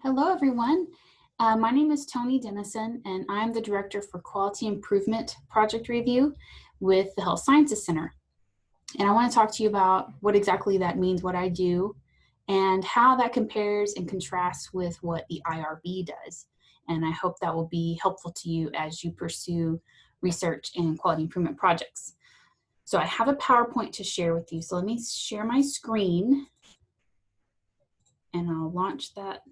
Hello, everyone. My name is Tony Dennison, and I'm the Director for Quality Improvement Project Review with the Health Sciences Center. And I want to talk to you about what exactly that means, what I do, and how that compares and contrasts with what the IRB does. And I hope that will be helpful to you as you pursue research and quality improvement projects. So I have a PowerPoint to share with you. So let me share my screen, and I'll launch that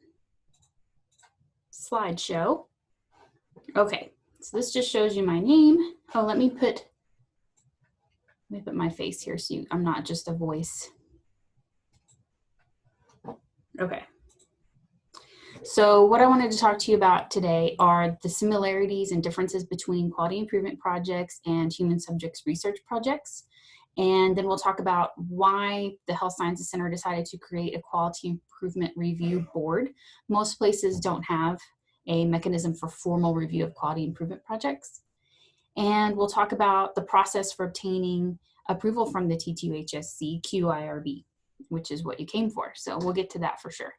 slideshow. Okay, so this just shows you my name. Oh, let me put my face here so I'm not just a voice. Okay. So what I wanted to talk to you about today are the similarities and differences between quality improvement projects and human subjects research projects. And then we'll talk about why the Health Sciences Center decided to create a quality improvement review board. Most places don't have a mechanism for formal review of quality improvement projects. And we'll talk about the process for obtaining approval from the T2HSC QIRB, which is what you came for. So we'll get to that for sure.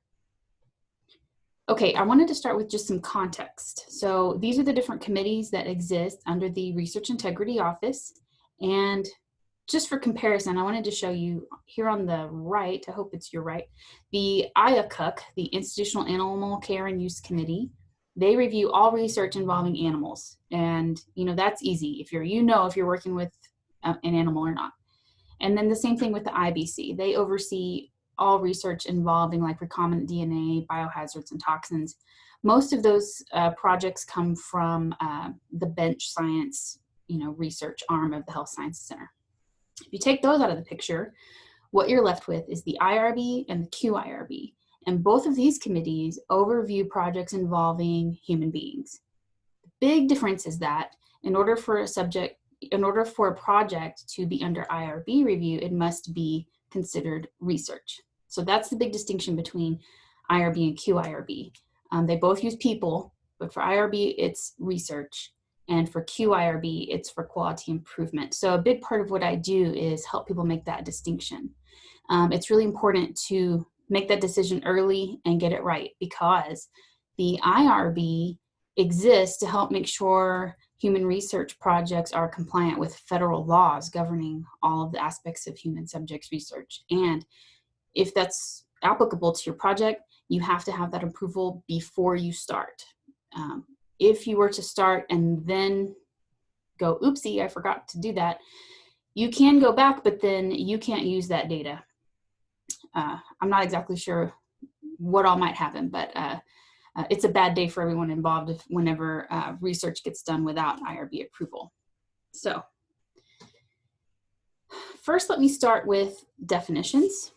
Okay, I wanted to start with just some context. So these are the different committees that exist under the Research Integrity Office. And just for comparison, I wanted to show you here on the right, I hope it's your right, the IACUC, the Institutional Animal Care and Use Committee. They review all research involving animals. And that's easy if you're working with an animal or not. And then the same thing with the IBC. They oversee all research involving like recombinant DNA, biohazards, and toxins. Most of those projects come from the bench science, research arm of the Health Sciences Center. If you take those out of the picture, what you're left with is the IRB and the QIRB. And both of these committees overview projects involving human beings. The big difference is that in order for a project to be under IRB review, it must be considered research. So that's the big distinction between IRB and QIRB. They both use people, but for IRB, it's research. And for QIRB, it's for quality improvement. So a big part of what I do is help people make that distinction. It's really important to make that decision early and get it right, because the IRB exists to help make sure human research projects are compliant with federal laws governing all of the aspects of human subjects research. And if that's applicable to your project, you have to have that approval before you start. If you were to start and then go, oopsie, I forgot to do that, you can go back, but then you can't use that data. I'm not exactly sure what all might happen, but it's a bad day for everyone involved whenever research gets done without IRB approval. So first, let me start with definitions,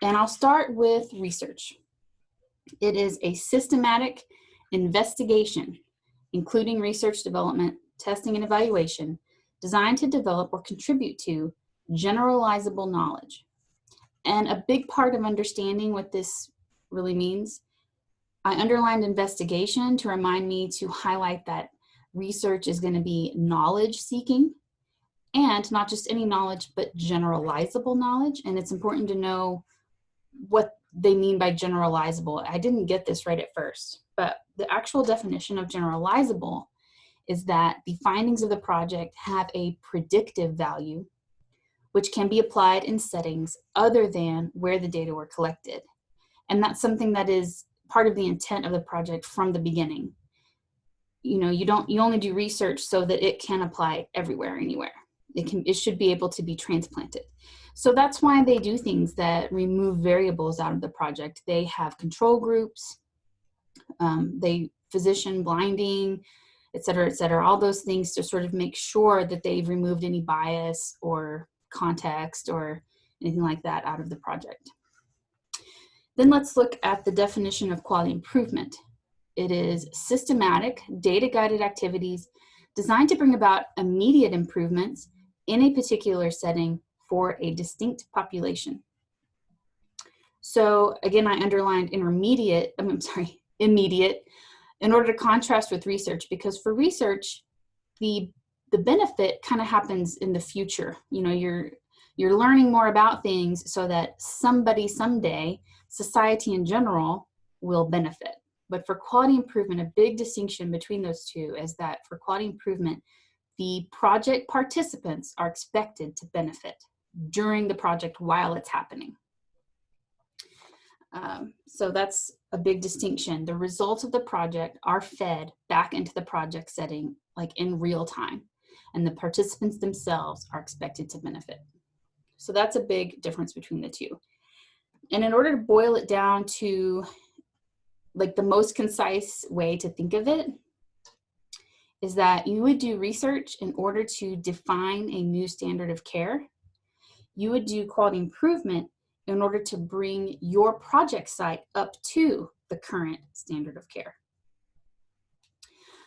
and I'll start with research. It is a systematic investigation, including research development, testing, and evaluation, designed to develop or contribute to generalizable knowledge. And a big part of understanding what this really means, I underlined investigation to remind me to highlight that research is going to be knowledge seeking, and not just any knowledge, but generalizable knowledge. And it's important to know what they mean by generalizable. I didn't get this right at first, but the actual definition of generalizable is that the findings of the project have a predictive value, which can be applied in settings other than where the data were collected. And that's something that is part of the intent of the project from the beginning. You only do research so that it can apply everywhere, anywhere. It should be able to be transplanted. So that's why they do things that remove variables out of the project. They have control groups, they physician blinding, et cetera, all those things to sort of make sure that they've removed any bias or context or anything like that out of the project. Then let's look at the definition of quality improvement. It is systematic, data-guided activities designed to bring about immediate improvements in a particular setting for a distinct population. So again, I underlined immediate, in order to contrast with research, because for research, the benefit kind of happens in the future. You're learning more about things so that somebody someday, society in general, will benefit. But for quality improvement, a big distinction between those two is that for quality improvement, the project participants are expected to benefit during the project while it's happening. So that's a big distinction. The results of the project are fed back into the project setting, like in real time, and the participants themselves are expected to benefit. So that's a big difference between the two. And in order to boil it down to like the most concise way to think of it is that you would do research in order to define a new standard of care. You would do quality improvement in order to bring your project site up to the current standard of care.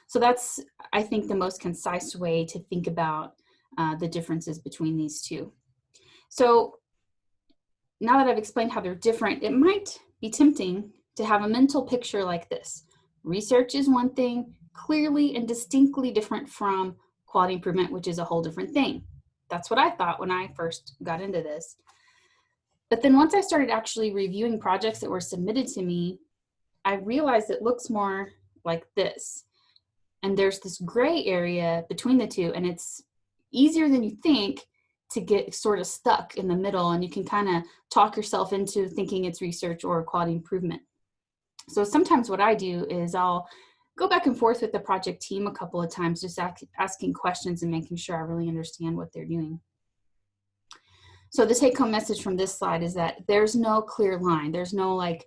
So that's, I think, the most concise way to think about the differences between these two. So now that I've explained how they're different, it might be tempting to have a mental picture like this. Research is one thing, clearly and distinctly different from quality improvement, which is a whole different thing. That's what I thought when I first got into this. But then once I started actually reviewing projects that were submitted to me, I realized it looks more like this. And there's this gray area between the two, and it's easier than you think to get sort of stuck in the middle, and you can kind of talk yourself into thinking it's research or quality improvement. So sometimes what I do is I'll go back and forth with the project team a couple of times, just asking questions and making sure I really understand what they're doing. So the take-home message from this slide is that there's no clear line. There's no like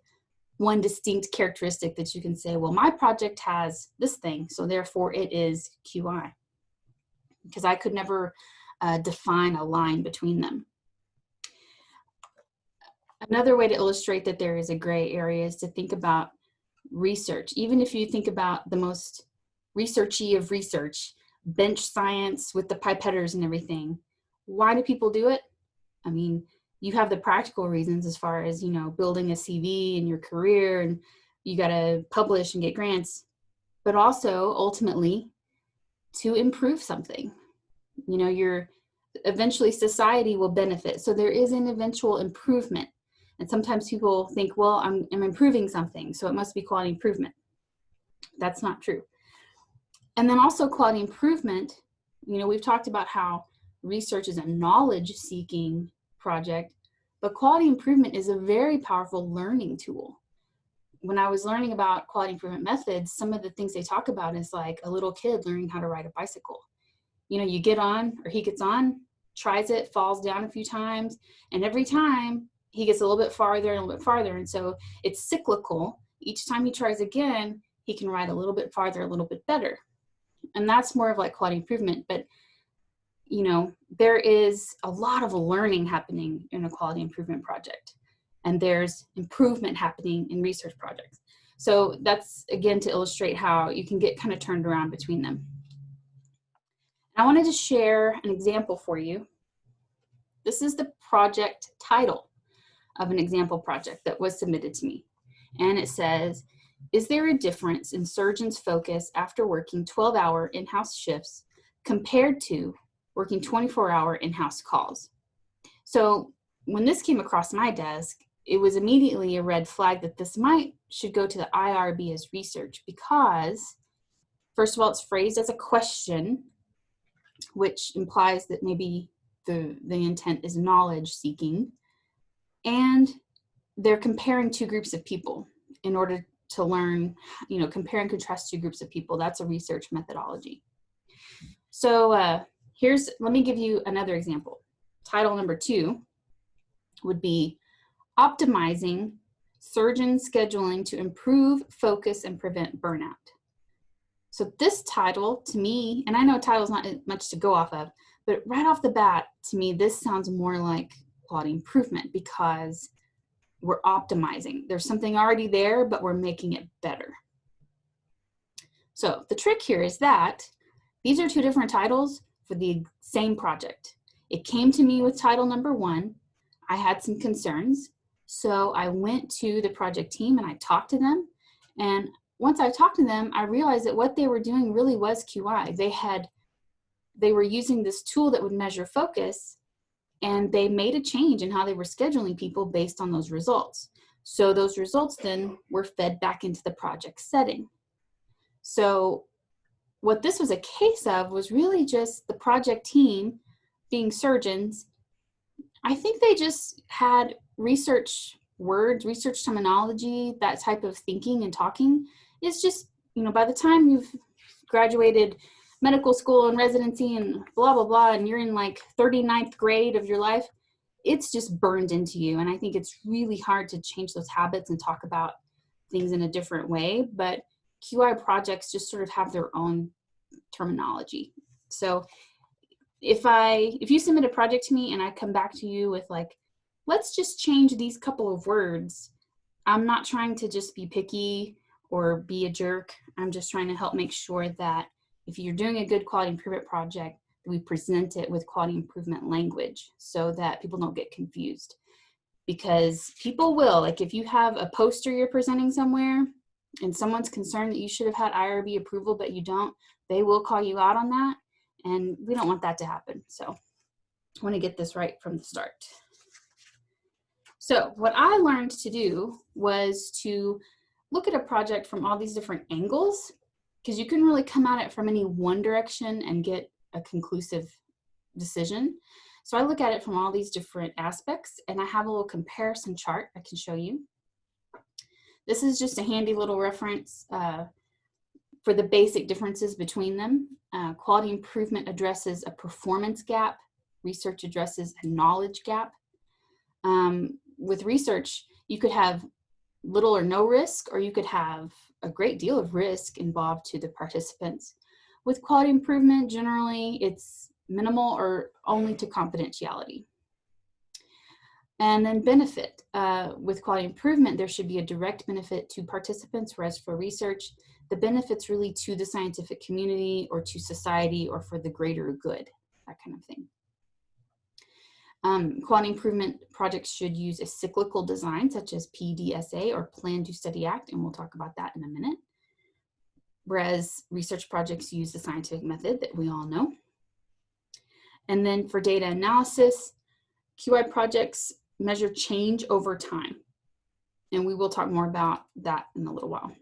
one distinct characteristic that you can say, well, my project has this thing, so therefore it is QI. Because I could never define a line between them. Another way to illustrate that there is a gray area is to think about research. Even if you think about the most researchy of research, bench science with the pipetters and everything, why do people do it? I mean, you have the practical reasons as far as, you know, building a CV and your career, and you got to publish and get grants, but also ultimately to improve something. You know, eventually society will benefit. So there is an eventual improvement. And sometimes people think, well, I'm improving something, so it must be quality improvement. That's not true. And then also quality improvement, you know, we've talked about how research is a knowledge-seeking project, but quality improvement is a very powerful learning tool. When I was learning about quality improvement methods, some of the things they talk about is like a little kid learning how to ride a bicycle. You know, you get on, or he gets on, tries it, falls down a few times, and every time he gets a little bit farther and a little bit farther. And so it's cyclical. Each time he tries again, he can ride a little bit farther, a little bit better. And that's more of like quality improvement. But, you know, there is a lot of learning happening in a quality improvement project. And there's improvement happening in research projects. So that's, again, to illustrate how you can get kind of turned around between them. I wanted to share an example for you. This is the project title of an example project that was submitted to me. And it says, is there a difference in surgeons' focus after working 12-hour in-house shifts compared to working 24-hour in-house calls? So when this came across my desk, it was immediately a red flag that this should go to the IRB as research, because first of all, it's phrased as a question, which implies that maybe the intent is knowledge seeking, and they're comparing two groups of people in order to learn, you know, compare and contrast two groups of people. That's a research methodology. So let me give you another example. Title number 2 would be optimizing surgeon scheduling to improve focus and prevent burnout. So this title, to me, and I know title's not much to go off of, but right off the bat, to me, this sounds more like quality improvement, because we're optimizing. There's something already there, but we're making it better. So the trick here is that these are two different titles for the same project. It came to me with title number 1. I had some concerns. So I went to the project team and I talked to them. And once I talked to them, I realized that what they were doing really was QI. They were using this tool that would measure focus, and they made a change in how they were scheduling people based on those results. So those results then were fed back into the project setting. So what this was a case of was really just the project team being surgeons. I think they just had research words, research terminology, that type of thinking and talking is just, by the time you've graduated medical school and residency and blah, blah, blah, and you're in like 39th grade of your life, it's just burned into you. And I think it's really hard to change those habits and talk about things in a different way. But QI projects just sort of have their own terminology. So if you submit a project to me and I come back to you with like, let's just change these couple of words, I'm not trying to just be picky or be a jerk. I'm just trying to help make sure that if you're doing a good quality improvement project, we present it with quality improvement language so that people don't get confused. Because people will, like if you have a poster you're presenting somewhere and someone's concerned that you should have had IRB approval, but you don't, they will call you out on that. And we don't want that to happen. So I want to get this right from the start. So what I learned to do was to look at a project from all these different angles, because you can really come at it from any one direction and get a conclusive decision. So I look at it from all these different aspects, and I have a little comparison chart I can show you. This is just a handy little reference for the basic differences between them. Quality improvement addresses a performance gap. Research addresses a knowledge gap. With research, you could have little or no risk, or you could have a great deal of risk involved to the participants. With quality improvement, generally it's minimal or only to confidentiality. And then benefit. With quality improvement, there should be a direct benefit to participants, whereas for research, the benefit's really to the scientific community or to society or for the greater good, that kind of thing. Quality improvement projects should use a cyclical design such as PDSA or Plan, Do, Study, Act, and we'll talk about that in a minute. Whereas research projects use the scientific method that we all know. And then for data analysis, QI projects measure change over time. And we will talk more about that in a little while.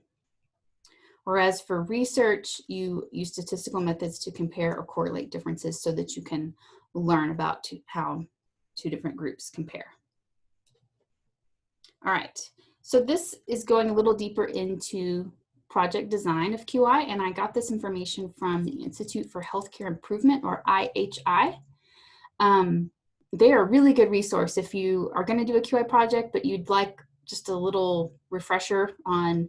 Whereas for research, you use statistical methods to compare or correlate differences so that you can learn about how two different groups compare. All right, so this is going a little deeper into project design of QI, and I got this information from the Institute for Healthcare Improvement, or IHI. They are a really good resource if you are going to do a QI project, but you'd like just a little refresher on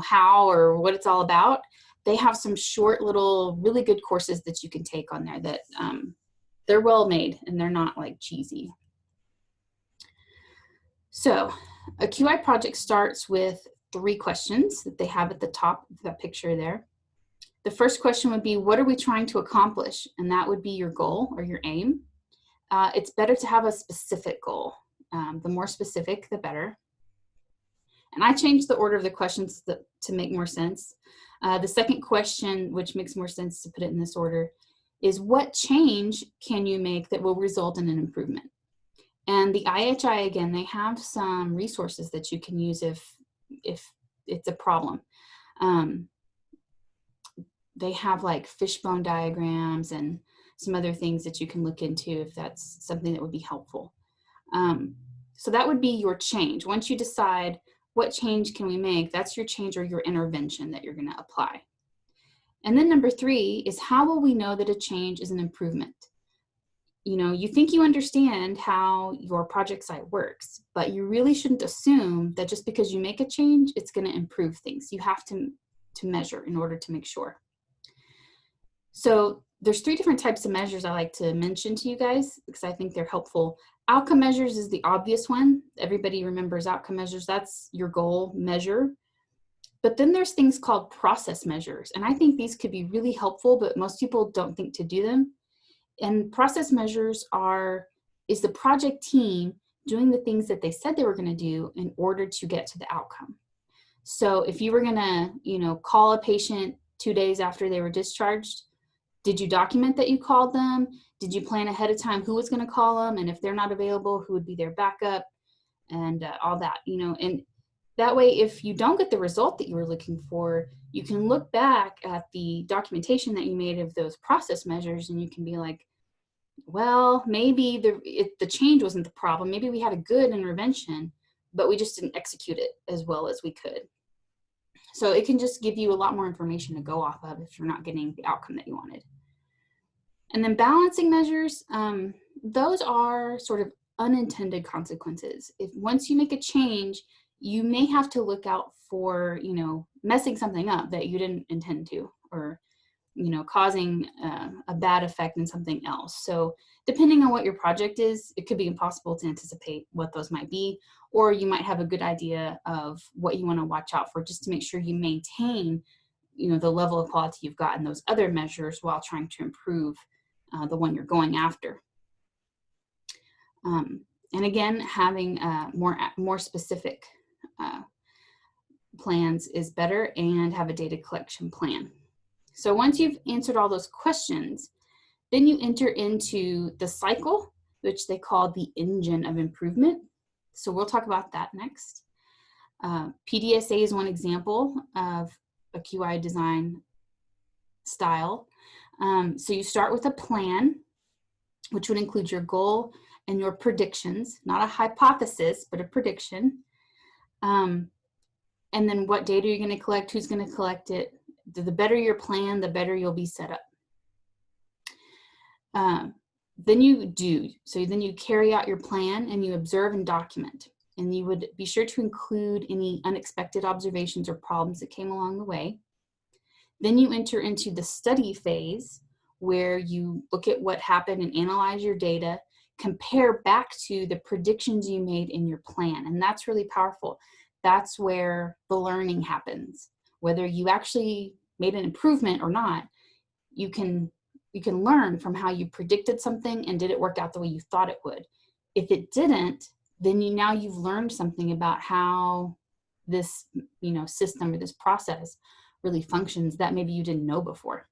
how or what it's all about. They have some short little really good courses that you can take on there that they're well made and they're not like cheesy. So a QI project starts with 3 questions that they have at the top of that picture there. The first question would be, what are we trying to accomplish? And that would be your goal or your aim. It's better to have a specific goal. The more specific, the better. And I changed the order of the questions to make more sense. The second question, which makes more sense to put it in this order, is what change can you make that will result in an improvement? And the IHI, again, they have some resources that you can use if it's a problem. They have like fishbone diagrams and some other things that you can look into if that's something that would be helpful. So that would be your change. Once you decide what change can we make, that's your change or your intervention that you're going to apply. And then number 3 is, how will we know that a change is an improvement? You think you understand how your project site works, but you really shouldn't assume that just because you make a change, it's going to improve things. You have to measure in order to make sure. So there's 3 different types of measures I like to mention to you guys because I think they're helpful. Outcome measures is the obvious one. Everybody remembers outcome measures. That's your goal measure. But then there's things called process measures. And I think these could be really helpful, but most people don't think to do them. And process measures is the project team doing the things that they said they were going to do in order to get to the outcome. So if you were going to, call a patient 2 days after they were discharged, did you document that you called them? Did you plan ahead of time who was going to call them? And if they're not available, who would be their backup? and all that, you know. And that way, if you don't get the result that you were looking for, you can look back at the documentation that you made of those process measures, and you can be like, well, maybe the change wasn't the problem. Maybe we had a good intervention, but we just didn't execute it as well as we could. So it can just give you a lot more information to go off of if you're not getting the outcome that you wanted. And then balancing measures, those are sort of unintended consequences. If once you make a change, you may have to look out for, you know, messing something up that you didn't intend to, or, you know, causing a bad effect in something else. So depending on what your project is, it could be impossible to anticipate what those might be, or you might have a good idea of what you want to watch out for, just to make sure you maintain, you know, the level of quality you've got in those other measures while trying to improve the one you're going after. And again, having more specific plans is better, and have a data collection plan. So once you've answered all those questions, then you enter into the cycle, which they call the engine of improvement. So we'll talk about that next. PDSA is one example of a QI design style. So you start with a plan, which would include your goal and your predictions, not a hypothesis, but a prediction. And then what data you're going to collect, who's going to collect it. The better your plan, the better you'll be set up. Then you carry out your plan, and you observe and document. And you would be sure to include any unexpected observations or problems that came along the way. Then you enter into the study phase, where you look at what happened and analyze your data, compare back to the predictions you made in your plan. And that's really powerful. That's where the learning happens. Whether you actually made an improvement or not, you can learn from how you predicted something and did it work out the way you thought it would. If it didn't, then now you've learned something about how this, you know, system or this process really functions that maybe you didn't know before.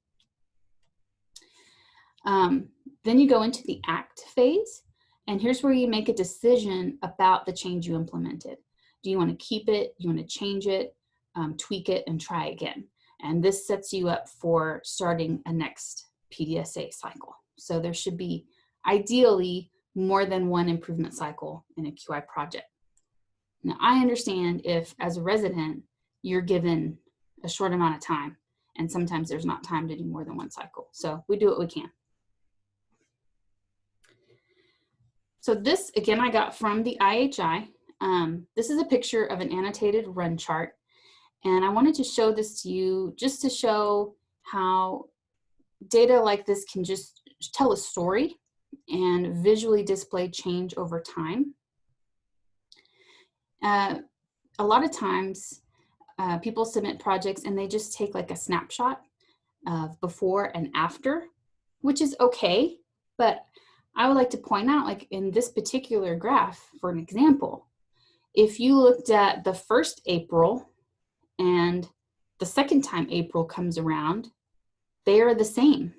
Then you go into the act phase, and here's where you make a decision about the change you implemented. Do you want to keep it? Do you want to change it, tweak it, and try again? And this sets you up for starting a next PDSA cycle. So there should be ideally more than one improvement cycle in a QI project. Now, I understand if as a resident, you're given a short amount of time, and sometimes there's not time to do more than one cycle. So we do what we can. So this, again, I got from the IHI. This is a picture of an annotated run chart. And I wanted to show this to you just to show how data like this can just tell a story and visually display change over time. A lot of times people submit projects and they just take like a snapshot of before and after, which is okay, but I would like to point out, like in this particular graph, for an example, if you looked at the first April and the second time April comes around, they are the same.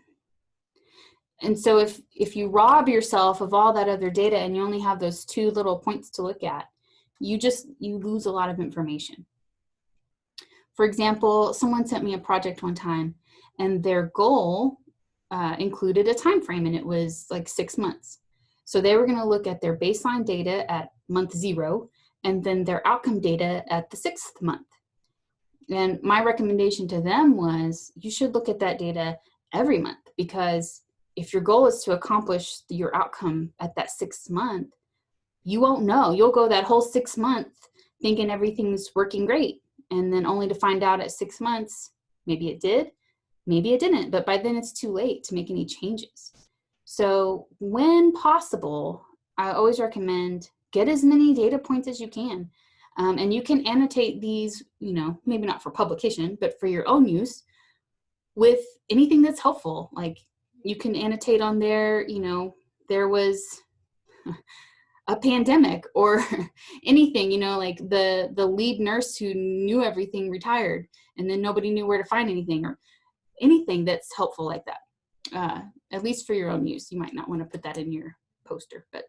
And so if you rob yourself of all that other data and you only have those two little points to look at, you lose a lot of information. For example, someone sent me a project one time, and their goal included a time frame, and it was like 6 months. So they were going to look at their baseline data at month 0, and then their outcome data at the 6th month. And my recommendation to them was, you should look at that data every month, because if your goal is to accomplish your outcome at that 6th month, you won't know. You'll go that whole 6 months thinking everything's working great, and then only to find out at 6 months, maybe it did, maybe it didn't, but by then it's too late to make any changes. So when possible, I always recommend get as many data points as you can. And you can annotate these, you know, maybe not for publication, but for your own use with anything that's helpful. Like you can annotate on there, you know, there was a pandemic or anything, you know, like the lead nurse who knew everything retired and then nobody knew where to find anything, or anything that's helpful like that, at least for your own use. You might not want to put that in your poster, but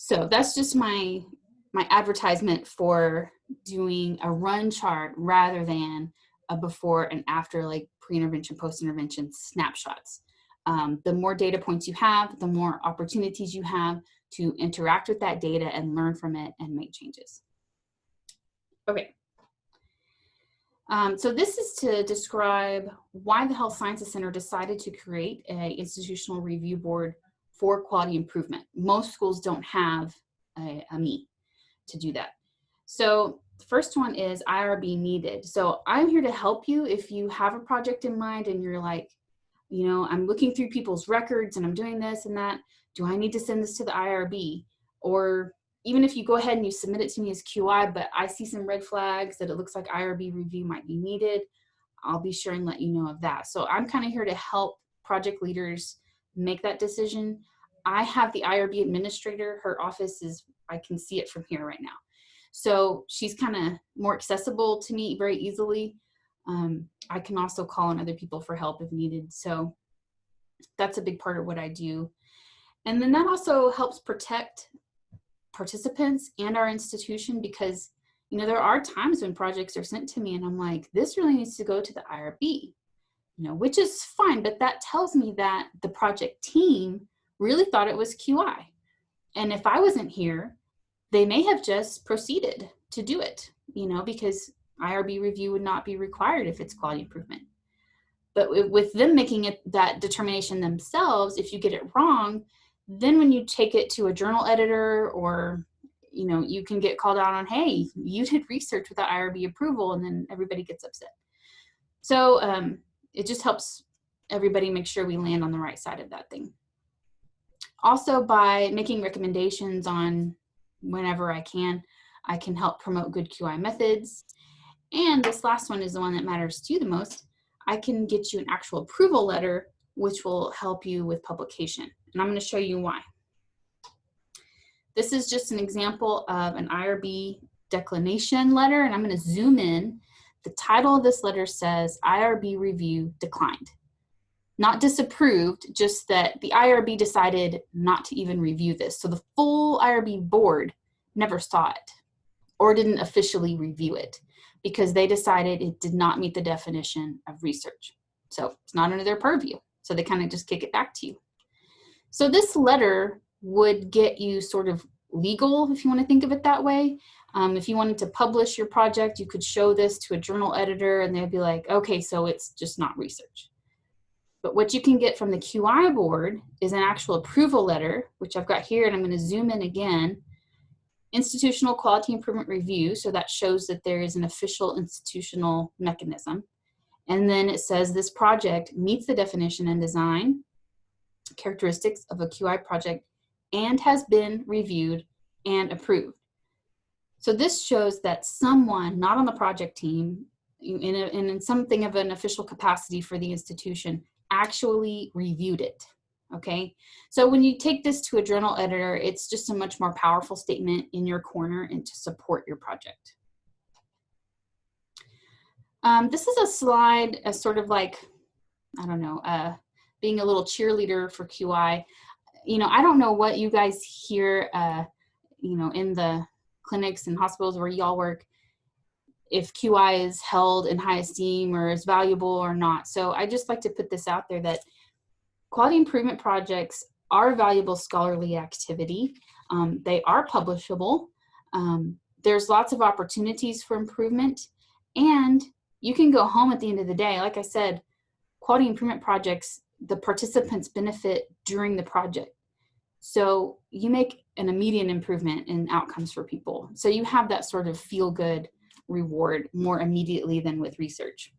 So that's just my advertisement for doing a run chart rather than a before and after, like pre-intervention, post-intervention snapshots. The more data points you have, the more opportunities you have to interact with that data and learn from it and make changes. Okay. So this is to describe why the Health Sciences Center decided to create an institutional review board for quality improvement. Most schools don't have a ME to do that. So the first one is IRB needed. So I'm here to help you if you have a project in mind and you're like, you know, I'm looking through people's records and I'm doing this and that. Do I need to send this to the IRB? Or even if you go ahead and you submit it to me as QI, but I see some red flags that it looks like IRB review might be needed, I'll be sure and let you know of that. So I'm kind of here to help project leaders make that decision. I have the IRB administrator. Her office is, I can see it from here right now. So she's kind of more accessible to me very easily. I can also call on other people for help if needed. So that's a big part of what I do. And then that also helps protect participants and our institution, because, you know, there are times when projects are sent to me and I'm like, this really needs to go to the IRB, you know, which is fine, but that tells me that the project team really thought it was QI. And if I wasn't here, they may have just proceeded to do it, you know, because IRB review would not be required if it's quality improvement. But with them making it that determination themselves, if you get it wrong, then when you take it to a journal editor, or, you know, you can get called out on, hey, you did research without IRB approval, and then everybody gets upset. So it just helps everybody make sure we land on the right side of that thing. Also, by making recommendations on whenever I can help promote good QI methods. And this last one is the one that matters to you the most. I can get you an actual approval letter, which will help you with publication. And I'm going to show you why. This is just an example of an IRB declination letter, and I'm going to zoom in. The title of this letter says IRB review declined. Not disapproved, just that the IRB decided not to even review this. So the full IRB board never saw it or didn't officially review it because they decided it did not meet the definition of research. So it's not under their purview. So they kind of just kick it back to you. So this letter would get you sort of legal, if you want to think of it that way. If you wanted to publish your project, you could show this to a journal editor and they'd be like, okay, so it's just not research. But what you can get from the QI board is an actual approval letter, which I've got here, and I'm going to zoom in again. Institutional quality improvement review, so that shows that there is an official institutional mechanism. And then it says this project meets the definition and design characteristics of a QI project and has been reviewed and approved. So this shows that someone not on the project team, in something of an official capacity for the institution, actually reviewed it. Okay, so when you take this to a journal editor, it's just a much more powerful statement in your corner and to support your project. This is a slide as sort of like, I don't know, being a little cheerleader for QI. You know, I don't know what you guys hear, you know, in the clinics and hospitals where y'all work, if QI is held in high esteem or is valuable or not. So I just like to put this out there that quality improvement projects are valuable scholarly activity. They are publishable. There's lots of opportunities for improvement, and you can go home at the end of the day. Like I said, quality improvement projects, the participants benefit during the project. So you make an immediate improvement in outcomes for people. So you have that sort of feel-good reward more immediately than with research.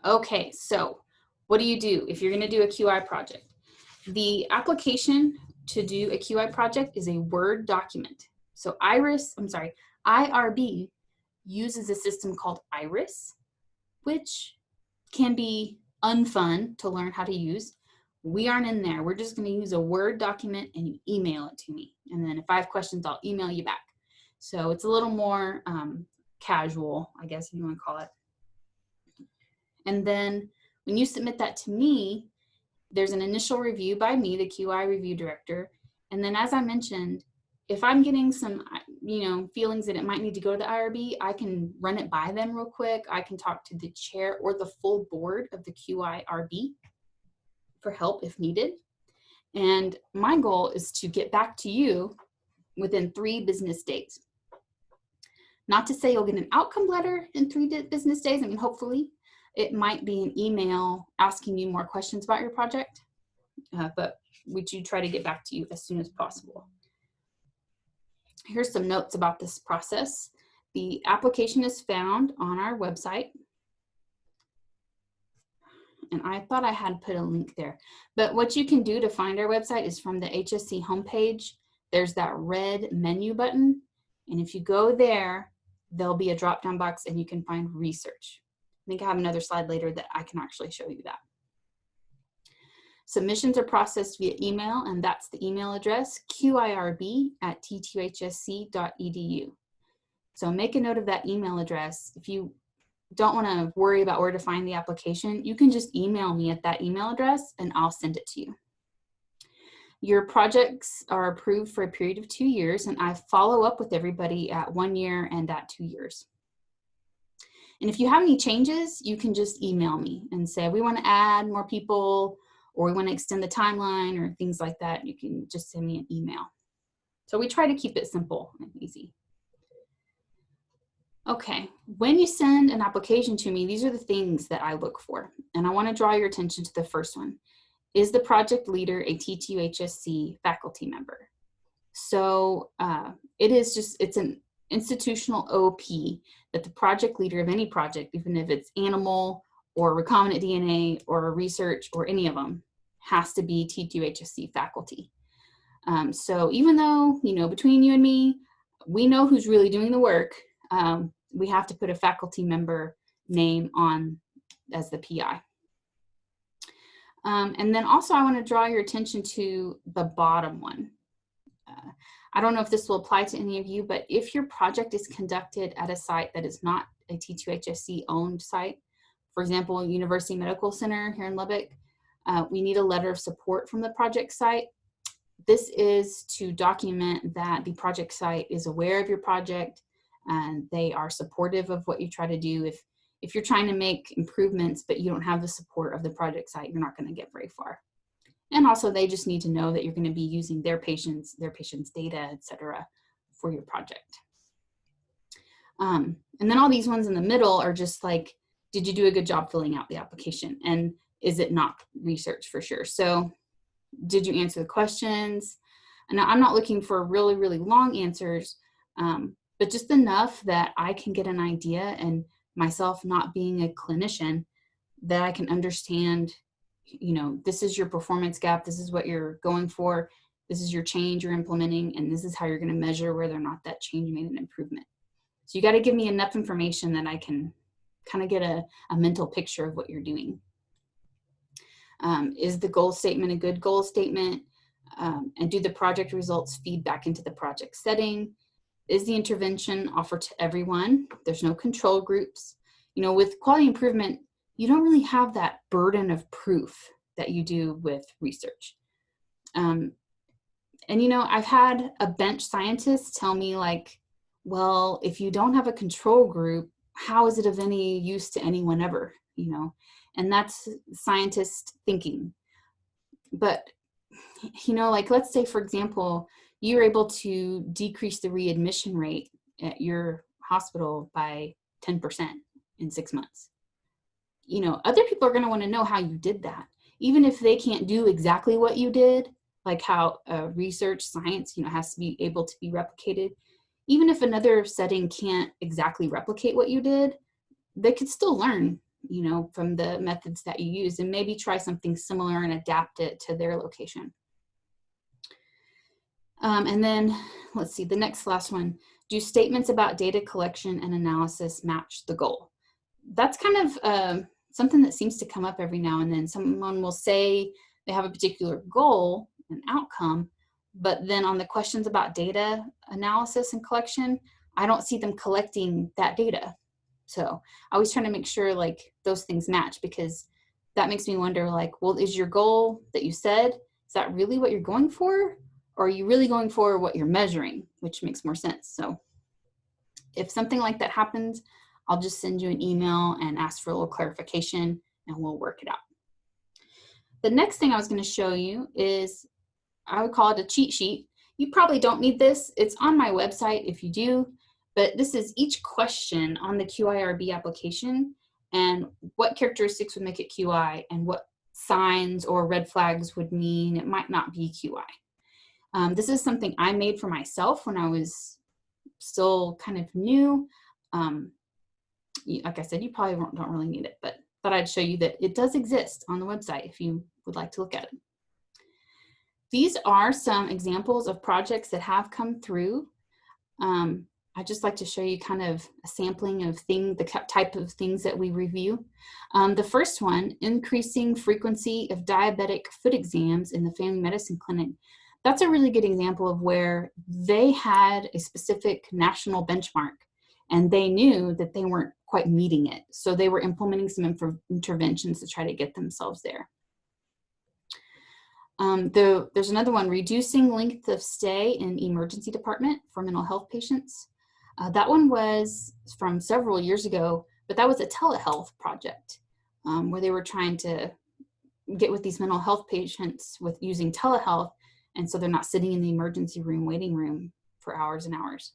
Okay, so what do you do if you're going to do a QI project? The application to do a QI project is a Word document. So IRB uses a system called Iris, which can be unfun to learn how to use. We aren't in there. We're just going to use a Word document and you email it to me. And then if I have questions, I'll email you back. So it's a little more casual, I guess if you want to call it. And then when you submit that to me, there's an initial review by me, the QI review director, And then as I mentioned, if I'm getting some, feelings that it might need to go to the IRB, I can run it by them real quick. I can talk to the chair or the full board of the QIRB for help if needed. And my goal is to get back to you within 3 business days. Not to say you'll get an outcome letter in 3 business days. I mean, hopefully. It might be an email asking you more questions about your project, but we do try to get back to you as soon as possible. Here's some notes about this process. The application is found on our website. And I thought I had put a link there. But what you can do to find our website is from the HSC homepage. There's that red menu button. And if you go there, there'll be a drop-down box and you can find research. I think I have another slide later that I can actually show you that. Submissions are processed via email, and that's the email address, qirb@ttuhsc.edu. So make a note of that email address. If you don't want to worry about where to find the application, you can just email me at that email address and I'll send it to you. Your projects are approved for a period of 2 years, and I follow up with everybody at 1 year and at 2 years. And if you have any changes, you can just email me and say, we want to add more people, or we want to extend the timeline, or things like that. You can just send me an email. So we try to keep it simple and easy. Okay, when you send an application to me, these are the things that I look for. And I want to draw your attention to the first one. Is the project leader a TTUHSC faculty member? So it's an institutional OP that the project leader of any project, even if it's animal or recombinant DNA or research or any of them, has to be TTUHSC faculty. So even though, between you and me, we know who's really doing the work, we have to put a faculty member name on as the PI. And then also I want to draw your attention to the bottom one. I don't know if this will apply to any of you, but if your project is conducted at a site that is not a T2HSC owned site, for example, University Medical Center here in Lubbock, we need a letter of support from the project site. This is to document that the project site is aware of your project and they are supportive of what you try to do. If you're trying to make improvements, but you don't have the support of the project site, you're not going to get very far. And also they just need to know that you're going to be using their patients' data, etc., for your project. And then all these ones in the middle are just like, did you do a good job filling out the application? And is it not research for sure? So did you answer the questions? And I'm not looking for really, really long answers, but just enough that I can get an idea, and myself not being a clinician, that I can understand, this is your performance gap, this is what you're going for, this is your change you're implementing, and this is how you're going to measure whether or not that change made an improvement. So you got to give me enough information that I can kind of get a mental picture of what you're doing. Is the goal statement a good goal statement? And do the project results feed back into the project setting? Is the intervention offered to everyone? There's no control groups. With quality improvement, you don't really have that burden of proof that you do with research. And I've had a bench scientist tell me, like, well, if you don't have a control group, how is it of any use to anyone ever? And that's scientist thinking. But, let's say, for example, you're able to decrease the readmission rate at your hospital by 10% in 6 months. Other people are going to want to know how you did that. Even if they can't do exactly what you did, like how research science, has to be able to be replicated. Even if another setting can't exactly replicate what you did, they could still learn, from the methods that you use, and maybe try something similar and adapt it to their location. And then let's see, the last one. Do statements about data collection and analysis match the goal? That's kind of something that seems to come up every now and then. Someone will say they have a particular goal, an outcome, but then on the questions about data analysis and collection, I don't see them collecting that data. So I always try to make sure like those things match, because that makes me wonder, like, well, is your goal that you said, is that really what you're going for? or are you really going for what you're measuring, which makes more sense? So if something like that happens, I'll just send you an email and ask for a little clarification, and we'll work it out. The next thing I was going to show you is, I would call it a cheat sheet. You probably don't need this. It's on my website if you do, but this is each question on the QIRB application and what characteristics would make it QI and what signs or red flags would mean it might not be QI. This is something I made for myself when I was still kind of new. Like I said, you probably don't really need it, but thought I'd show you that it does exist on the website if you would like to look at it. These are some examples of projects that have come through. I just like to show you kind of a sampling of the type of things that we review. The first one, increasing frequency of diabetic foot exams in the family medicine clinic. That's a really good example of where they had a specific national benchmark and they knew that they weren't quite meeting it. So they were implementing some interventions to try to get themselves there. There's another one, reducing length of stay in emergency department for mental health patients. That one was from several years ago, but that was a telehealth project where they were trying to get with these mental health patients with using telehealth, and so they're not sitting in the emergency room, waiting room for hours and hours.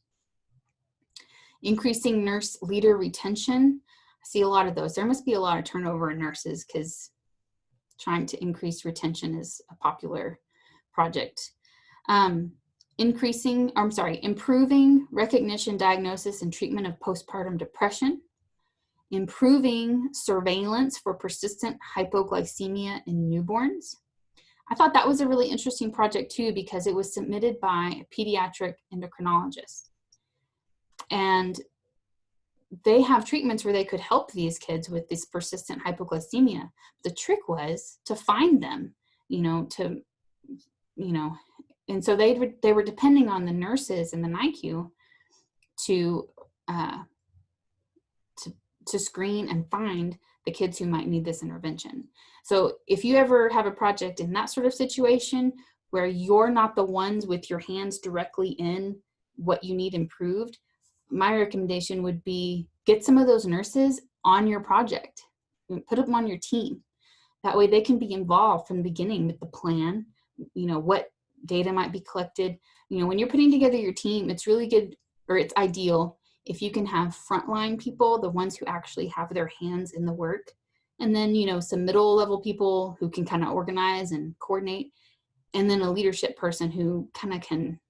Increasing nurse leader retention. I see a lot of those. There must be a lot of turnover in nurses because trying to increase retention is a popular project. Improving recognition, diagnosis, and treatment of postpartum depression. Improving surveillance for persistent hypoglycemia in newborns. I thought that was a really interesting project too because it was submitted by a pediatric endocrinologist. And they have treatments where they could help these kids with this persistent hypoglycemia. The trick was to find them, and so they were depending on the nurses and the NICU to screen and find the kids who might need this intervention. So if you ever have a project in that sort of situation where you're not the ones with your hands directly in what you need improved, my recommendation would be get some of those nurses on your project and put them on your team. That way they can be involved from the beginning with the plan, what data might be collected. When you're putting together your team, it's really good, or it's ideal if you can have frontline people, the ones who actually have their hands in the work, and then, some middle level people who can kind of organize and coordinate, and then a leadership person who kind of can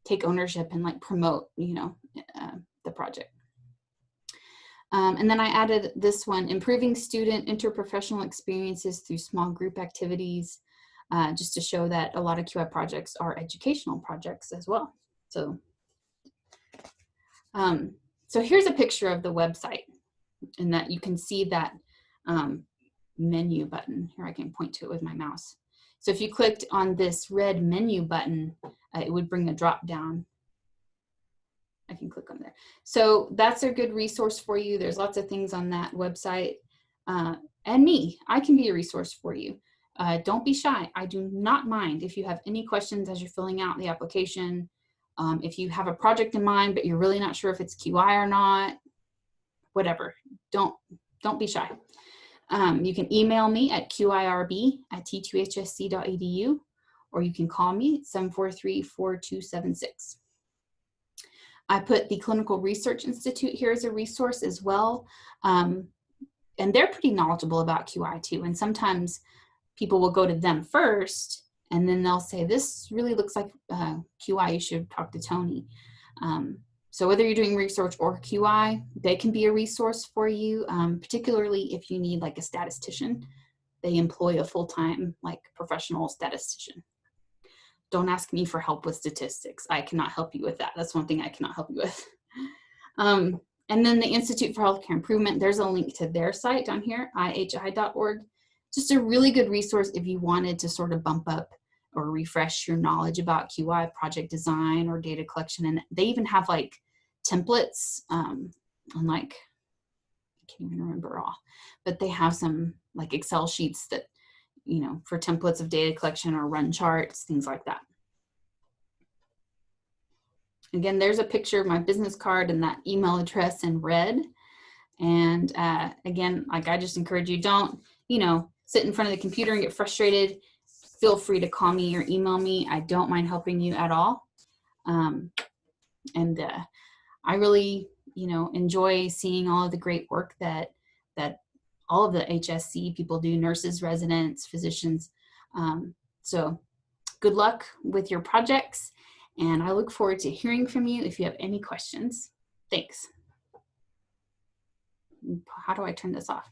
take ownership and like promote, the project. And then I added this one, improving student interprofessional experiences through small group activities, just to show that a lot of QI projects are educational projects as well. So here's a picture of the website, and that you can see that menu button. Here, I can point to it with my mouse. So if you clicked on this red menu button, it would bring a drop down. I can click on there. So that's a good resource for you. There's lots of things on that website. And me, I can be a resource for you. Don't be shy. I do not mind if you have any questions as you're filling out the application. If you have a project in mind, but you're really not sure if it's QI or not, whatever, don't be shy. You can email me at qirb@t2hsc.edu, or you can call me at 743-4276. I put the Clinical Research Institute here as a resource as well. And they're pretty knowledgeable about QI too. And sometimes people will go to them first, and then they'll say, this really looks like QI, you should talk to Tony. So whether you're doing research or QI, they can be a resource for you, particularly if you need like a statistician. They employ a full-time professional statistician. Don't ask me for help with statistics. I cannot help you with that. That's one thing I cannot help you with. And then the Institute for Healthcare Improvement, there's a link to their site down here, ihi.org. Just a really good resource if you wanted to sort of bump up or refresh your knowledge about QI project design or data collection. And they even have templates on I can't even remember all, but they have some Excel sheets that, for templates of data collection or run charts, things like that. Again, there's a picture of my business card and that email address in red. And again, like I just encourage you, don't, sit in front of the computer and get frustrated. Feel free to call me or email me. I don't mind helping you at all. And I really, enjoy seeing all of the great work that all of the HSC people do, nurses, residents, physicians. So good luck with your projects, and I look forward to hearing from you if you have any questions. Thanks. How do I turn this off?